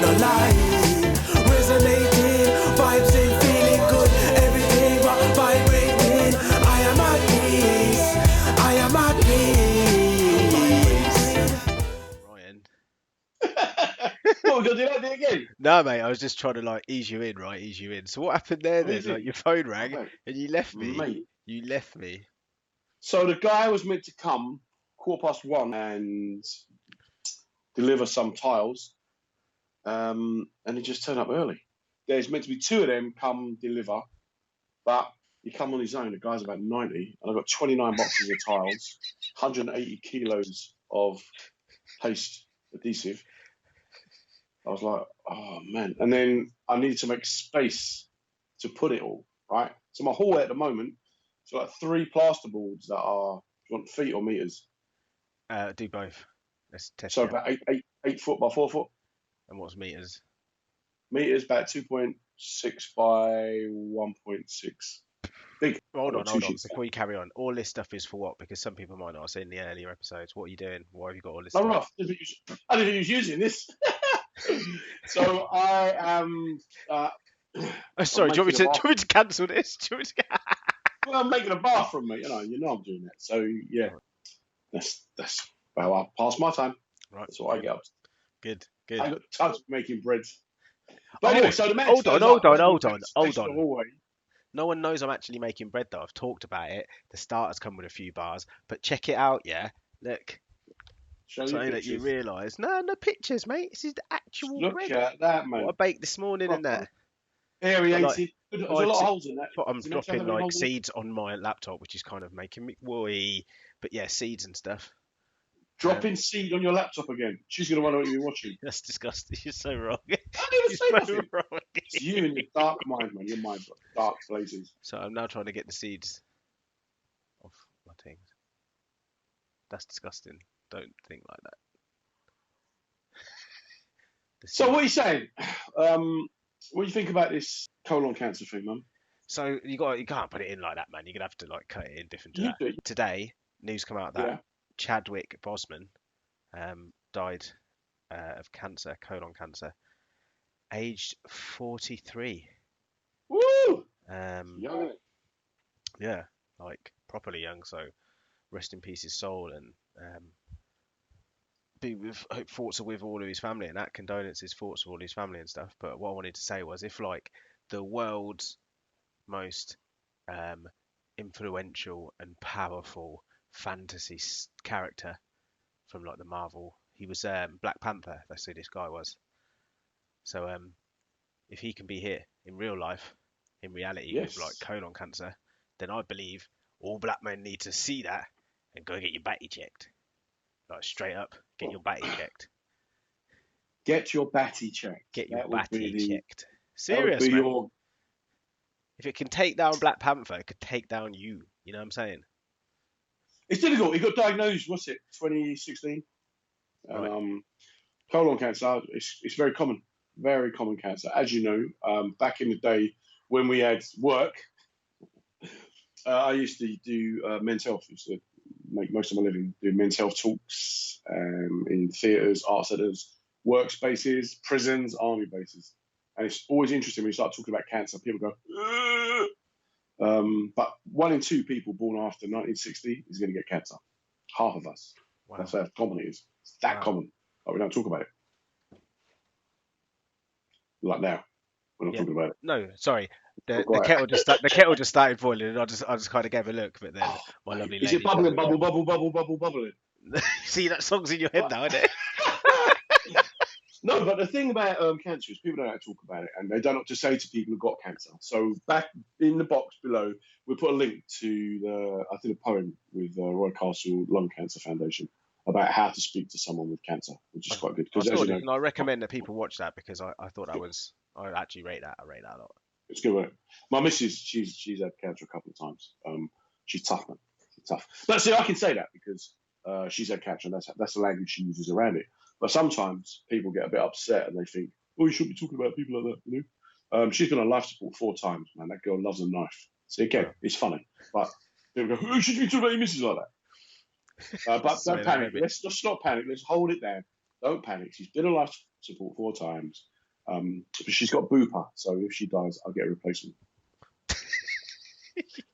no lie. Resonating, vibes ain't feeling good. Everything but vibrating. I am at peace. I am at peace. Ryan. What, we're going to do that again? No, mate, I was just trying to like ease you in, right? Ease you in. So what happened there then? Like your phone rang and you left me. Mate. You left me. So the guy was meant to come 1:15 and deliver some tiles, and he just turned up early. There's meant to be 2 of them come deliver, but he come on his own. The guy's about 90, and I've got 29 boxes of tiles, 180 kilos of paste adhesive. I was like, oh man. And then I needed to make space to put it all, right? So my hallway at the moment, so like 3 plasterboards that are, do you want feet or meters? Do both. Let's test So it. about 8 foot by 4 foot. And what's meters? Meters about 2.6 by 1.6. Big. Hold on. Before you carry on, all this stuff is for what? Because some people might not have seen the earlier episodes. What are you doing? Why have you got all this No, stuff? rough. I didn't think he was using this. So I am. Sorry, do you want me to cancel this? Well, I'm making a bathroom, mate. You know I'm doing that. So yeah, that's well, I pass my time. Right. That's what I get up to. Good. I got touched with making bread. But anyway, so the man. Hold on. No one knows I'm actually making bread though. I've talked about it. The starters come with a few bars, but check it out, yeah. Look. Show so you that you realise. No pictures, mate. This is the actual Look bread. at that, man. What I baked this morning in there. Aerated. There's a lot of holes in that. But I'm dropping like seeds on my laptop, which is kind of making me worry. But yeah, seeds and stuff. Dropping seed on your laptop again. She's gonna wonder what you're watching. That's disgusting. You're so wrong. I didn't say nothing. Wrong. It's you and your dark mind, man. Your mind's got dark places. So I'm now trying to get the seeds off my things. That's disgusting. Don't think like that. So what are you saying? What do you think about this colon cancer thing, man? So you can't put it in like that, man. You're gonna have to like cut it in different to that. Today, news come out that Chadwick Boseman died of cancer, colon cancer, aged 43. Woo! Young. Yeah, like properly young. So rest in peace his soul, and thoughts are with all of his family, and that condolences, thoughts of all his family and stuff. But what I wanted to say was, if like the world's most influential and powerful fantasy character from like the Marvel, he was Black Panther. That's who this guy was. So if he can be here in real life, in reality, with like colon cancer, then I believe all black men need to see that and go get your batty checked. Like straight up, get your batty checked. Get your batty checked. Get your batty checked. Serious, man. If it can take down Black Panther, it could take down you. You know what I'm saying? It's difficult. He got diagnosed, what's it, 2016? Right. Colon cancer, it's very common cancer. As you know, back in the day when we had work, I used to do men's health. I used to make most of my living doing men's health talks in theatres, art centres, workspaces, prisons, army bases. And it's always interesting when you start talking about cancer. People go, ugh. But 1 in 2 people born after 1960 is going to get cancer. Half of us. Wow. That's how common it is. It's that common. But we don't talk about it. Like now, we're not talking about it. No, sorry. The kettle just started boiling, and I just kind of gave a look, but then my lovely lady. Is it bubbling, bubbling? See, that song's in your head now, isn't it? No, but the thing about cancer is people don't talk about it, and they don't know what to say to people who've got cancer. So back in the box below, we put a link to I think a poem with Roy Castle Lung Cancer Foundation about how to speak to someone with cancer, which is quite good. And I recommend that people watch that because I thought I actually rate that. I rate that a lot. It's good work. My missus, she's had cancer a couple of times. She's tough, man. She's tough. But see, I can say that because she's had cancer, and that's the language she uses around it. But sometimes people get a bit upset and they think, "Oh, you shouldn't be talking about people like that," you know. She's been on life support 4 times, man. That girl loves a knife. See, again, it's funny, but people go, "Oh, should you be talking about your missus like that?" But don't panic. Let's not panic. Let's hold it down. Don't panic. She's been on life support 4 times. But she's got Bupa, so if she dies, I'll get a replacement.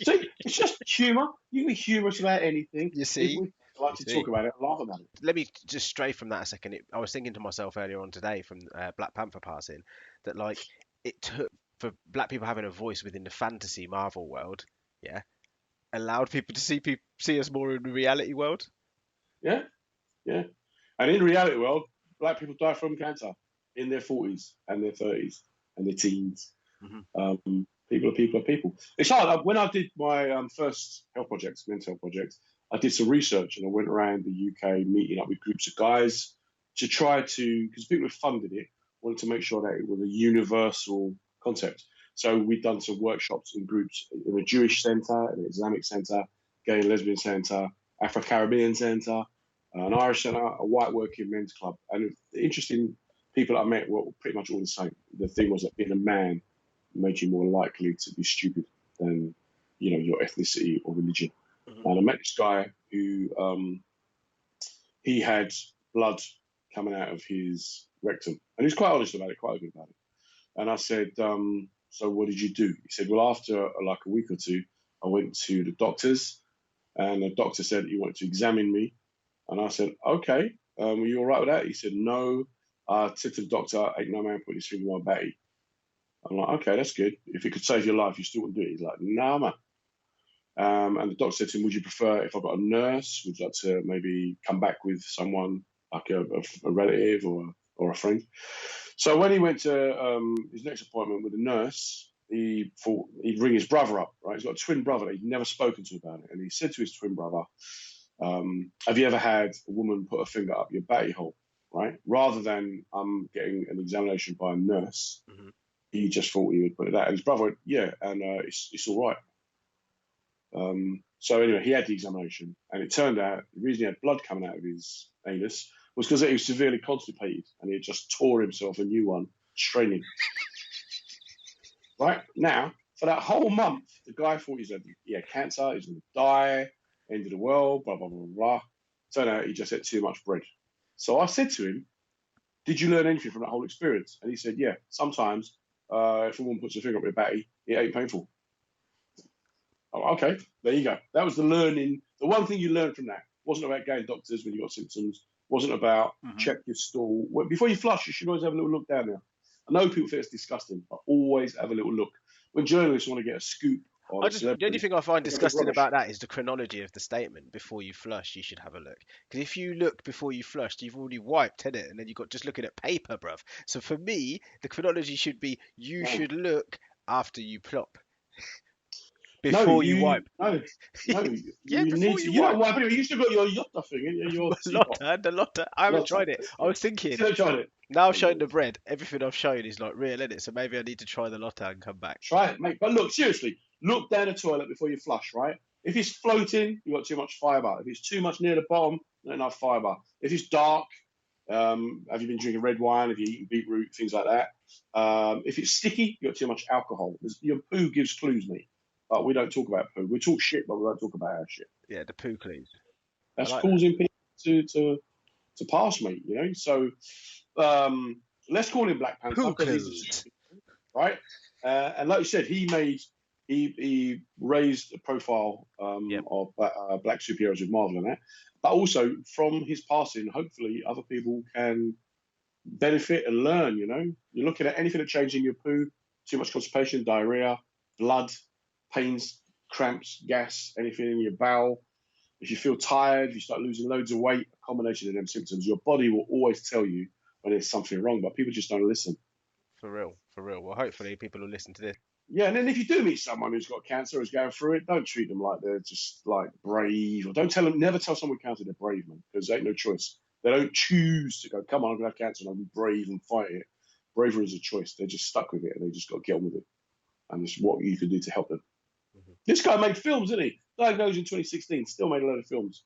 See, it's just humour. You can be humorous about anything. You see? People like to talk about it, laugh about it. Let me just stray from that a second. I was thinking to myself earlier on today from Black Panther passing that like it took for black people having a voice within the fantasy Marvel world, yeah, allowed people to see us more in the reality world. Yeah, yeah. And in the reality world, black people die from cancer in their 40s and their 30s and their teens. People are people are people. It's hard. When I did my first health projects, mental health projects, I did some research and I went around the UK meeting up with groups of guys to try to, because people who funded it wanted to make sure that it was a universal concept. So we'd done some workshops in groups in a Jewish centre, an Islamic centre, gay and lesbian centre, Afro-Caribbean centre, an Irish centre, a white working men's club. And the interesting people I met were pretty much all the same. The thing was that being a man made you more likely to be stupid than, your ethnicity or religion. And I met this guy who he had blood coming out of his rectum, and he's quite honest about it, quite open about it. And I said, "So what did you do?" He said, "Well, after like a week or two, I went to the doctors, and the doctor said he wanted to examine me." And I said, "Okay, were you all right with that?" He said, "No." I said to the doctor, "Ain't no man putting his finger on my batty." I'm like, "Okay, that's good. If it could save your life, you still wouldn't do it." He's like, "No, man." And the doctor said to him, "Would you prefer if I got a nurse? Would you like to maybe come back with someone like a relative or a friend?" So when he went to his next appointment with the nurse, he thought he'd ring his brother up, right? He's got a twin brother that he'd never spoken to about it. And he said to his twin brother, "Have you ever had a woman put a finger up your batty hole?" Right? Rather than getting an examination by a nurse, he just thought he would put it out. And his brother went, "Yeah, and it's all right." So anyway, he had the examination, and it turned out the reason he had blood coming out of his anus was because he was severely constipated, and he had just tore himself a new one, straining. Right now, for that whole month, the guy thought he had cancer, he's going to die, end of the world, blah blah blah blah. Turned out he just ate too much bread. So I said to him, "Did you learn anything from that whole experience?" And he said, "Yeah, sometimes if a woman puts her finger up your batty, it ain't painful." Oh, okay, there you go. That was the learning. The one thing you learned from that wasn't about going to doctors when you got symptoms. Wasn't about check your stool. Before you flush, you should always have a little look down there. I know people think it's disgusting, but always have a little look. When journalists want to get a scoop on the only thing I find disgusting about that is the chronology of the statement. Before you flush, you should have a look. Because if you look before you flushed, you've already wiped, innit? And then you've got just looking at paper, bruv. So for me, the chronology should be you should look after you plop. Before you wipe. No, Yeah, you before need to. you You don't wipe. wipe anyway. You still got your yotta thing, your teapot. The lotta. I haven't tried it. I was thinking. Still tried it. Now I've shown the bread. Everything I've shown is like real, isn't it? So maybe I need to try the lotta and come back. Try it, mate. But look, seriously, look down the toilet before you flush, right? If it's floating, you've got too much fibre. If it's too much near the bottom, not enough fibre. If it's dark, have you been drinking red wine? Have you eaten beetroot? Things like that. If it's sticky, you've got too much alcohol. Your poo gives clues, mate. But we don't talk about poo. We talk shit, but we don't talk about our shit. Yeah, the poo clues. That's like causing people to pass, mate. So let's call him Black Panther. Poo clues. Right? And like you said, he raised the profile of black superheroes with Marvel and that. But also from his passing, hopefully other people can benefit and learn. You're looking at anything that changes in your poo, too much constipation, diarrhea, blood, pains, cramps, gas, anything in your bowel. If you feel tired, if you start losing loads of weight, a combination of them symptoms, your body will always tell you when there's something wrong, but people just don't listen. For real. Well, hopefully people will listen to this. Yeah, and then if you do meet someone who's got cancer, who's going through it, don't treat them like they're just like brave, or never tell someone with cancer they're brave, man, because they ain't no choice. They don't choose to go, come on, I'm going to have cancer and I'll be brave and fight it. Bravery is a choice. They're just stuck with it and they just got to get on with it. And it's what you can do to help them. This guy made films, didn't he? Diagnosed in 2016, still made a load of films.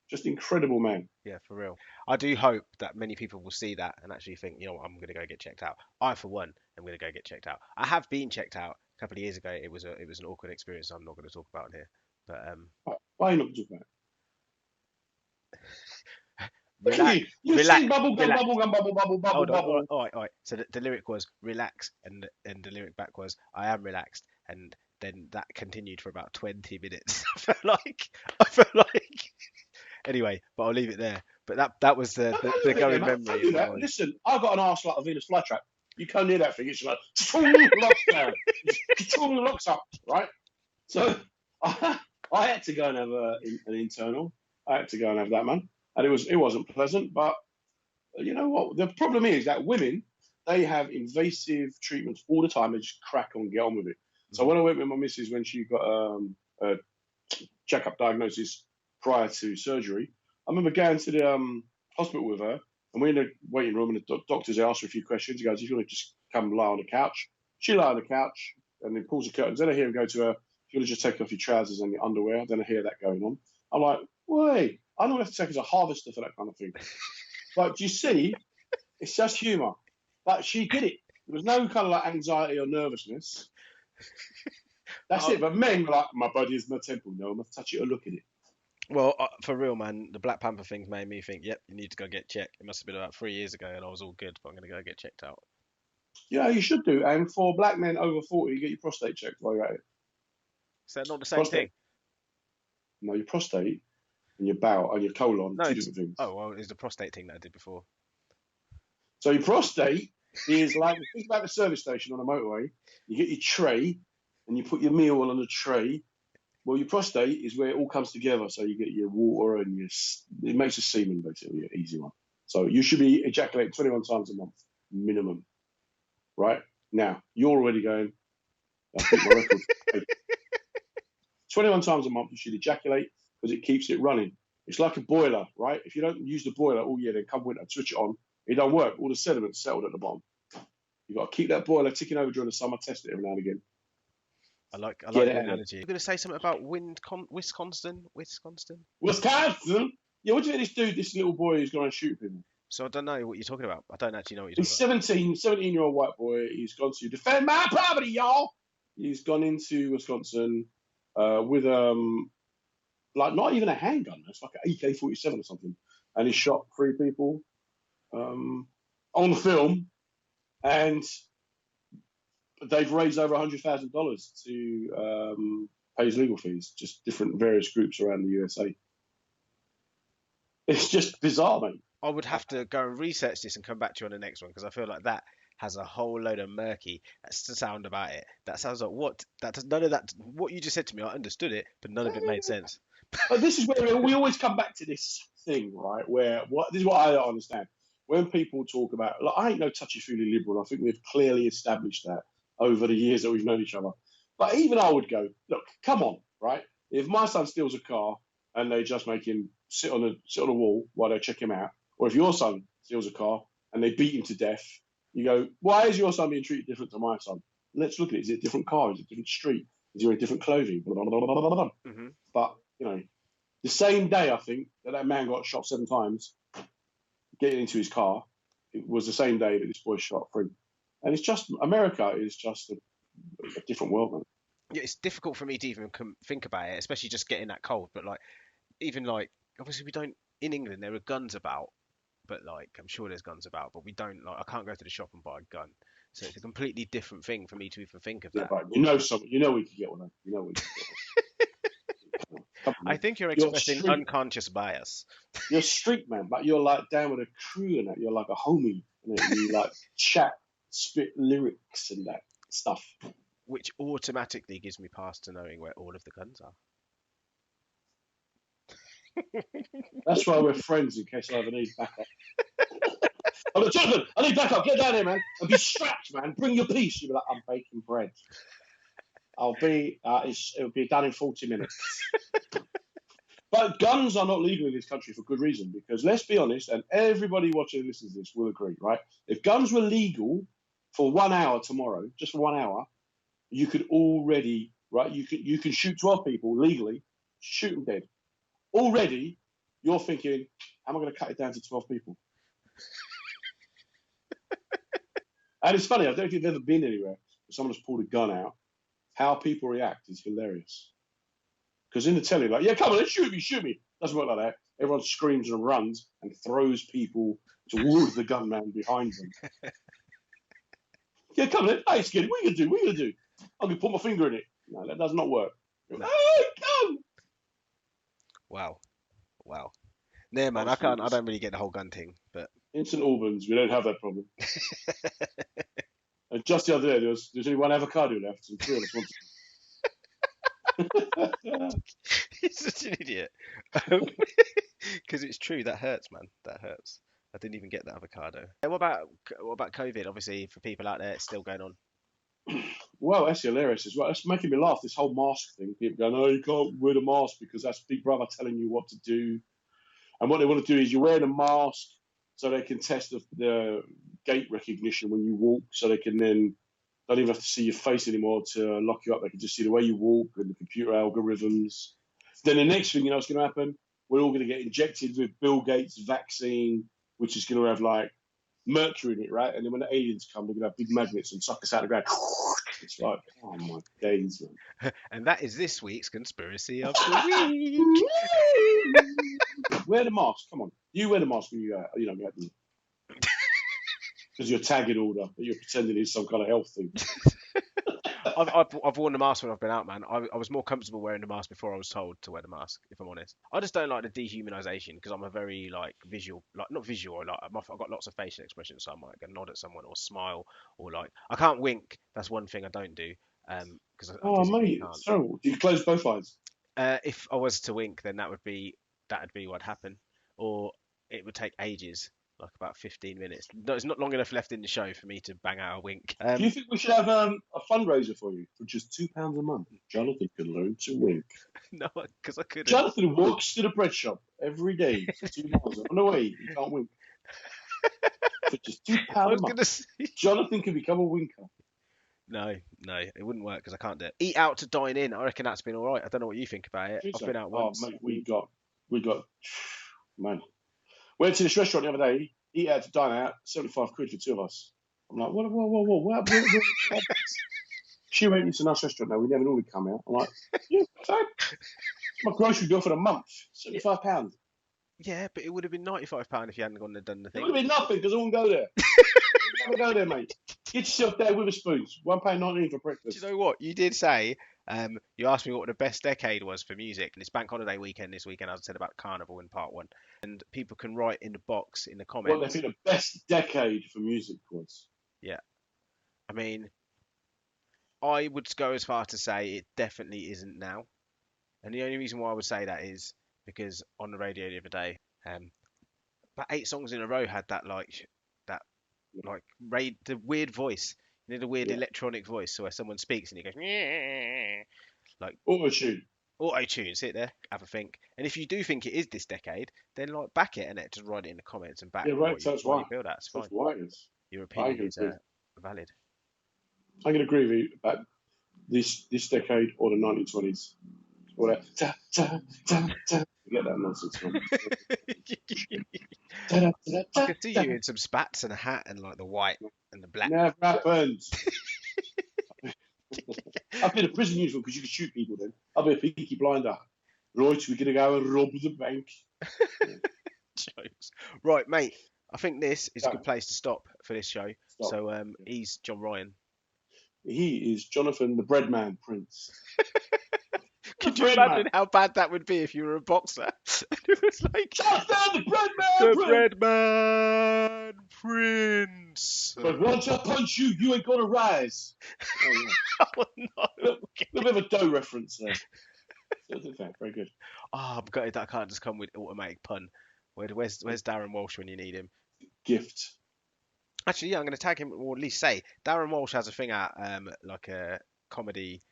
Just incredible, man. Yeah, for real. I do hope that many people will see that and actually think, I'm going to go get checked out. I, for one, am going to go get checked out. I have been checked out a couple of years ago. It was an awkward experience. I'm not going to talk about it here. But why are you not talking about it? Look at you. You sing bubble gum, relax. bubble gum, bubble, bubble, bubble, Hold on, bubble. all right. So the lyric was relax, and the lyric back was I am relaxed, and then that continued for about 20 minutes. I felt like. Anyway, but I'll leave it there. But that was the Don't the leave it there, going man. memory Don't in do my that. mind. Listen, I've got an arse like a Venus flytrap. You come near that thing, it's like locks down, locks up, right? So I had to go and have an internal. I had to go and have that, man, and it wasn't pleasant. But you know what? The problem is that women, they have invasive treatments all the time. They just crack on, get on with it. So when I went with my missus when she got a checkup diagnosis prior to surgery, I remember going to the hospital with her, and we're in the waiting room, and the doctors asked her a few questions. He goes, "You want to just come lie on the couch?" She lay on the couch, and then pulls the curtains. Then I hear him go to her, "You want to just take off your trousers and your underwear?" Then I hear that going on. I'm like, "Wait, I don't have to take as a harvester for that kind of thing." But do you see, it's just humour. But she did it. There was no kind of like anxiety or nervousness. That's it. But men were like, "My body is my temple. No, I must touch it or look at it." Well, for real, man, the Black Panther thing made me think, yep, you need to go get checked. It must have been about 3 years ago, and I was all good, but I'm going to go get checked out. Yeah, you should do. And for black men over 40, you get your prostate checked while you're at it. Is that not the same Prostate. thing? No, your prostate and your bowel and your colon, No, two different things. Oh, well, it's the prostate thing that I did before. So your prostate is like, think about the service station on a motorway. You get your tray and you put your meal on the tray. Well, your prostate is where it all comes together. So you get your water and it makes a semen, basically, an easy one. So you should be ejaculating 21 times a month, minimum. Right? Now, you're already going, I think my record. 21 times a month you should ejaculate because it keeps it running. It's like a boiler, right? If you don't use the boiler all year, then come winter, switch it on, it don't work. All the sediments settled at the bottom. You've got to keep that boiler ticking over during the summer, test it every now and again. I like the analogy. You're going to say something about Wisconsin? Wisconsin? Yeah, what do you think this little boy who's going to shoot people? So I don't know what you're talking about. I don't actually know what you're He's talking 17-year-old white boy. He's gone to defend my property, y'all. He's gone into Wisconsin with like not even a handgun. It's like an AK-47 or something, and he shot 3 people on the film, and they've raised over $100,000 to pay his legal fees. Just different various groups around the USA. It's just bizarre, mate. I would have to go and research this and come back to you on the next one because I feel like that has a whole load of murky sound about it. That sounds like what? That does none of that. What you just said to me, I understood it, but none of it made sense. But this is where we always come back to this thing, right? Where this is what I don't understand. When people talk about, like, I ain't no touchy-feely liberal. I think we've clearly established that over the years that we've known each other. But even I would go, look, come on, right? If my son steals a car and they just make him sit on a wall while they check him out, or if your son steals a car and they beat him to death, you go, why is your son being treated different to my son? Let's look at it. Is it a different car? Is it a different street? Is he wearing different clothing? Blah, blah, blah, blah, blah, blah. Mm-hmm. But, you know, the same day, I think, that man got shot 7 times getting into his car, it was the same day that this boy shot 3. And it's just, America is just a different world, man. Yeah, it's difficult for me to even think about it, especially just getting that cold. But like, even like, obviously we don't, in England, there are guns about, but like, I'm sure there's guns about, but we don't, like, I can't go to the shop and buy a gun. So it's a completely different thing for me to even think of that. But we could get one. We could get one. I think you're expressing unconscious bias. You're street, man, but you're like down with a crew and that. You're like a homie. You like chat, spit lyrics and that stuff. Which automatically gives me past to knowing where all of the guns are. That's why we're friends, in case I ever need backup. I'm like, Jonathan, I need backup. Get down here, man. And be strapped, man. Bring your piece. You'll be like, I'm baking bread. It'll be done in 40 minutes. But guns are not legal in this country for good reason, because let's be honest, and everybody watching and listening to this will agree, right? If guns were legal for 1 hour tomorrow, just for 1 hour, you could already, right? You can shoot 12 people legally, shoot them dead. Already, you're thinking, how am I going to cut it down to 12 people? And it's funny, I don't know if you've ever been anywhere where someone has pulled a gun out. How people react is hilarious. Because in the telly, like, yeah, come on, let's shoot me. Doesn't work like that. everyone screams and runs and throws people towards the gunman behind them. Yeah, come on, hey, Skinny, what are you gonna do? What are you gonna do? I'm gonna put my finger in it. No, that does not work. No. Hey, come! Wow. No, man, I don't really get the whole gun thing, but In St Albans, we don't have that problem. And just the other day, there's only one avocado left, and 3 of us wanted. he's such an idiot. Because it's true, that hurts, man. That hurts. I didn't even get that avocado. Hey, what about COVID? Obviously, for people out there, it's still going on. Well, that's hilarious as well. It's making me laugh, this whole mask thing. People going, oh, you can't wear the mask because that's Big Brother telling you what to do. And what they want to do is you're wearing a mask so they can test the gait recognition when you walk, so they can then don't even have to see your face anymore to lock you up. They can just see the way you walk and the computer algorithms. Then the next thing you know what's going to happen, we're all going to get injected with Bill Gates' vaccine, which is going to have like mercury in it, right? And then when the aliens come, they're going to have big magnets and suck us out of the ground. It's like, oh my days, man. And that is this week's Conspiracy of the Week. Wear the mask. Come on. You wear the mask when you go, you know, because you're tagging order, but you're pretending it's some kind of health thing. I've worn the mask when I've been out, man. I was more comfortable wearing the mask before I was told to wear the mask, if I'm honest. I just don't like the dehumanization because I'm a very like visual, like not visual, like I've got lots of facial expressions, so I might nod at someone or smile or like I can't wink. That's one thing I don't do. Because Oh mate, it's terrible. Do you close both eyes? If I was to wink, then that'd be what'd happen, or it would take ages. Like about 15 minutes. No, it's not long enough left in the show for me to bang out a wink. Do you think we should have a fundraiser for you for just £2 a month? Jonathan can learn to wink. No, because I couldn't. Jonathan walks to the bread shop every day for 2 miles. On the way, he can't wink. For just £2 a month, Jonathan can become a winker. No, it wouldn't work because I can't do it. Eat out to dine in. I reckon that's been all right. I don't know what you think about it. I've been out once. Oh, mate, we got, man. Went to this restaurant the other day, eat out to dine out, 75 quid for 2 of us. I'm like, what? She went, it's a nice restaurant now, we never normally come out. I'm like, yeah, fine. My grocery bill for the month, £75. Yeah, but it would have been £95 if you hadn't gone and done the thing. It would have been nothing because I wouldn't go there. Never go there, mate. Get yourself there with a spoons. £1.19 for breakfast. Do you know what? You did say, you asked me what the best decade was for music, and it's bank holiday weekend this weekend, as I said about Carnival in part 1. And people can write in the box, in the comments. What they think the best decade for music was. Yeah. I mean, I would go as far to say it definitely isn't now. And the only reason why I would say that is because on the radio the other day, about 8 songs in a row had that the weird voice. You know, the weird electronic voice, so where someone speaks and he goes, like auto-tune, sit there, have a think. And if you do think it is this decade, then like back it and just write it in the comments and back. Yeah, right. That's why. You feel that's fine. That's why it is. Your opinion is valid. I can agree with you about this decade or the 1920s. All that forget that nonsense. I could see you in some spats and a hat and like the white and the black. Never happens. I've been a prison uniform because you can shoot people then. I'll be a peaky blinder. Right, we're going to go and rob the bank. Jokes. Right, mate. I think this is a good place to stop for this show. So he's John Ryan. He is Jonathan the Breadman Prince. Could you imagine how bad that would be if you were a boxer? It was like Jonathan the Breadman Prince. But once I punch you, you ain't gonna rise. Oh, no. A bit of a dough reference there. Very good. Oh, I'm gutted that I can't just come with automatic pun. Where's Darren Walsh when you need him? Gift. Actually, yeah, I'm going to tag him, or at least say Darren Walsh has a thing out, like a comedy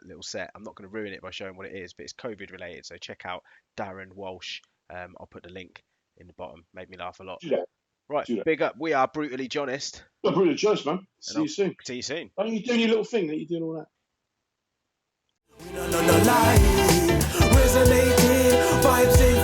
little set. I'm not going to ruin it by showing what it is, but it's COVID related. So check out Darren Walsh. I'll put the link in the bottom. Made me laugh a lot. Do that. Right, Do that. big up. We are Brutally Johnest. Well, Brutally Johnest, man. See you soon. See you soon. Why don't you doing your little thing that you're doing all that? No lie, resonating, vibes in